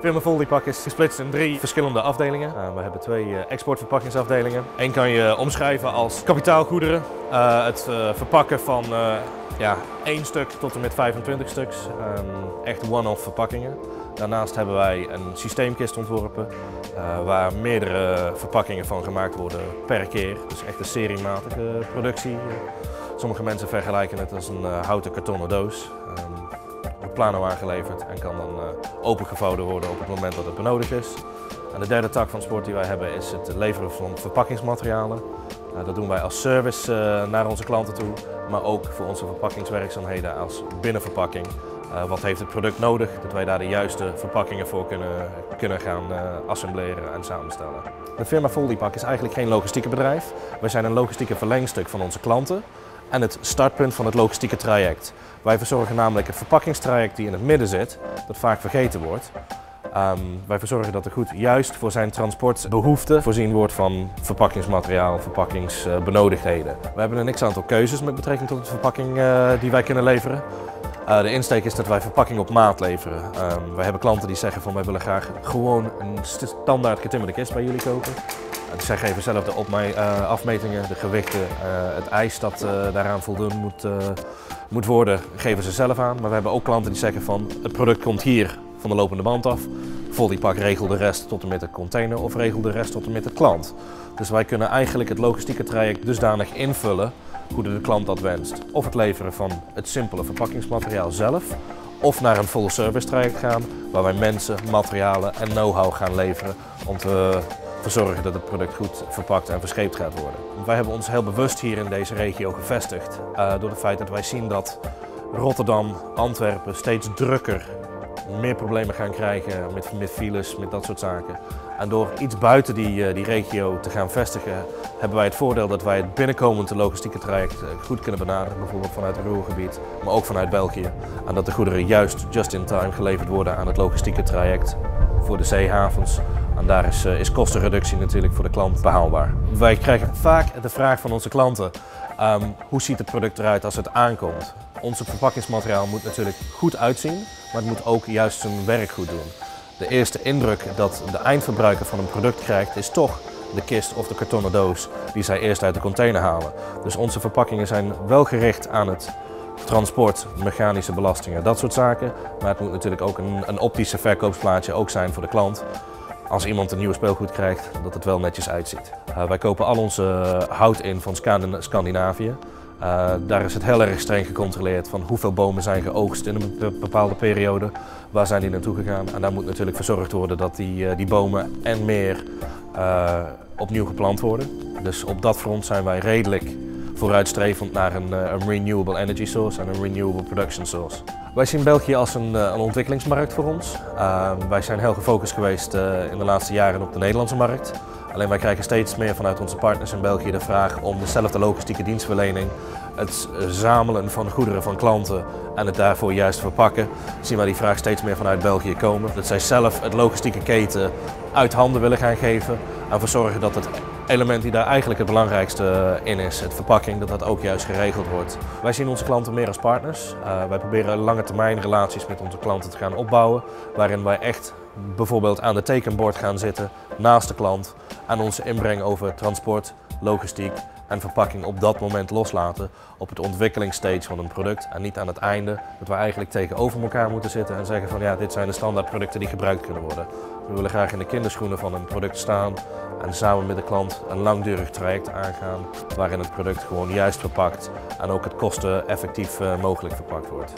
Firma Foldy is gesplitst in 3 verschillende afdelingen. We hebben 2 exportverpakkingsafdelingen. Eén kan je omschrijven als kapitaalgoederen. Het verpakken van 1 stuk tot en met 25 stuks. Echt one-off verpakkingen. Daarnaast hebben wij een systeemkist ontworpen waar meerdere verpakkingen van gemaakt worden per keer. Dus echt een seriematige productie. Sommige mensen vergelijken het als een houten kartonnen doos. Wordt plano aangeleverd en kan dan opengevouwen worden op het moment dat het benodigd is. En de derde tak van sport die wij hebben is het leveren van verpakkingsmaterialen. Dat doen wij als service naar onze klanten toe, maar ook voor onze verpakkingswerkzaamheden als binnenverpakking. Wat heeft het product nodig, dat wij daar de juiste verpakkingen voor kunnen gaan assembleren en samenstellen. De firma Foldy is eigenlijk geen logistieke bedrijf. Wij zijn een logistieke verlengstuk van onze klanten en het startpunt van het logistieke traject. Wij verzorgen namelijk het verpakkingstraject die in het midden zit, dat vaak vergeten wordt. Wij verzorgen dat er goed juist voor zijn transportbehoefte voorzien wordt van verpakkingsmateriaal, verpakkingsbenodigdheden. We hebben een x-aantal keuzes met betrekking tot de verpakking die wij kunnen leveren. De insteek is dat wij verpakking op maat leveren. Wij hebben klanten die zeggen van wij willen graag gewoon een standaard getimmerde kist bij jullie kopen. Zij geven zelf de afmetingen, de gewichten, het ijs dat daaraan voldoen moet worden, geven ze zelf aan. Maar we hebben ook klanten die zeggen van het product komt hier van de lopende band af. Foldy regelt de rest tot en met de container of regelt de rest tot en met de klant. Dus wij kunnen eigenlijk het logistieke traject dusdanig invullen hoe de klant dat wenst. Of het leveren van het simpele verpakkingsmateriaal zelf, of naar een full service traject gaan waar wij mensen, materialen en know-how gaan leveren om te verzorgen dat het product goed verpakt en verscheept gaat worden. Wij hebben ons heel bewust hier in deze regio gevestigd door het feit dat wij zien dat Rotterdam, Antwerpen steeds drukker, meer problemen gaan krijgen met files, met dat soort zaken. En door iets buiten die regio te gaan vestigen, hebben wij het voordeel dat wij het binnenkomende logistieke traject goed kunnen benaderen. Bijvoorbeeld vanuit het Ruhrgebied, maar ook vanuit België. En dat de goederen juist just in time geleverd worden aan het logistieke traject voor de zeehavens. En daar is kostenreductie natuurlijk voor de klant behaalbaar. Wij krijgen vaak de vraag van onze klanten, hoe ziet het product eruit als het aankomt? Onze verpakkingsmateriaal moet natuurlijk goed uitzien, maar het moet ook juist zijn werk goed doen. De eerste indruk dat de eindverbruiker van een product krijgt is toch de kist of de kartonnen doos die zij eerst uit de container halen. Dus onze verpakkingen zijn wel gericht aan het transport, mechanische belastingen, dat soort zaken. Maar het moet natuurlijk ook een optische verkoopsplaatje ook zijn voor de klant. Als iemand een nieuw speelgoed krijgt, dat het wel netjes uitziet. Wij kopen al onze hout in van Scandinavië. Daar is het heel erg streng gecontroleerd van hoeveel bomen zijn geoogst in een bepaalde periode. Waar zijn die naartoe gegaan? En daar moet natuurlijk verzorgd worden dat die bomen en meer opnieuw geplant worden. Dus op dat front zijn wij redelijk vooruitstrevend naar een renewable energy source en een renewable production source. Wij zien België als een ontwikkelingsmarkt voor ons. Wij zijn heel gefocust geweest in de laatste jaren op de Nederlandse markt. Alleen wij krijgen steeds meer vanuit onze partners in België de vraag om dezelfde logistieke dienstverlening, het zamelen van goederen van klanten en het daarvoor juist verpakken, zien wij die vraag steeds meer vanuit België komen. Dat zij zelf het logistieke keten uit handen willen gaan geven en ervoor zorgen dat het element die daar eigenlijk het belangrijkste in is, het verpakking, dat dat ook juist geregeld wordt. Wij zien onze klanten meer als partners. Wij proberen lange termijn relaties met onze klanten te gaan opbouwen, waarin wij echt bijvoorbeeld aan de tekenbord gaan zitten naast de klant en onze inbreng over transport, logistiek en verpakking op dat moment loslaten op het ontwikkelingsstage van een product en niet aan het einde dat we eigenlijk tegenover elkaar moeten zitten en zeggen van ja, dit zijn de standaardproducten die gebruikt kunnen worden. We willen graag in de kinderschoenen van een product staan en samen met de klant een langdurig traject aangaan waarin het product gewoon juist verpakt en ook het kosteneffectief mogelijk verpakt wordt.